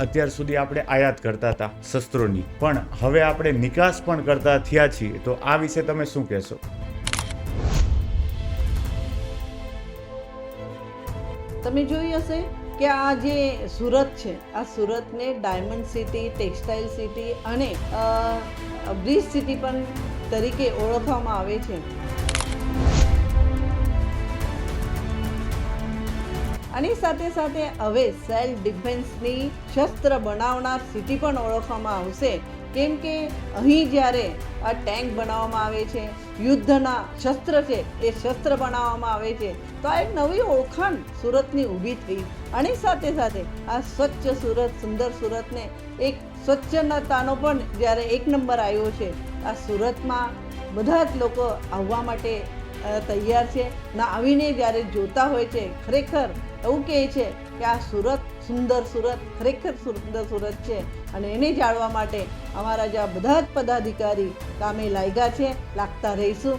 અત્યાર સુધી આપણે આયાત કરતા હતા શસ્ત્રોની, પણ હવે આપણે નિકાસ પણ કરતા થયા છીએ, તો આ વિશે તમે શું કહેશો? તમે જોઈ હશે કે આ જે સુરત છે, આ સુરતને ડાયમંડ સિટી, ટેક્સટાઇલ સિટી અને બ્રિજ સિટી પણ તરીકે ઓળખવામાં આવે છે. આની સાથે સાથે હવે સેલ્ફ ડિફેન્સની શસ્ત્ર બનાવનાર સિટી પણ ઓળખવામાં આવશે, કેમ કે અહીં જ્યારે આ ટેન્ક બનાવવામાં આવે છે, યુદ્ધના શસ્ત્ર છે એ શસ્ત્ર બનાવવામાં આવે છે, તો આ એક નવી ઓળખાણ સુરતની ઊભી થઈ. આની સાથે સાથે આ સ્વચ્છ સુરત, સુંદર સુરતને એક સ્વચ્છતાનો પણ જ્યારે 1 નંબર આવ્યો છે, આ સુરતમાં બધા જ લોકો આવવા માટે તૈયાર છે ના આવીને જ્યારે જોતા હોય છે, ખરેખર એવું કહે છે કે આ સુરત, સુંદર સુરત, ખરેખર સુંદર સુરત છે. અને એને જાણવા માટે અમારા જ્યાં બધા જ પદાધિકારી કામે લાગ્યા છે, લાગતા રહીશું.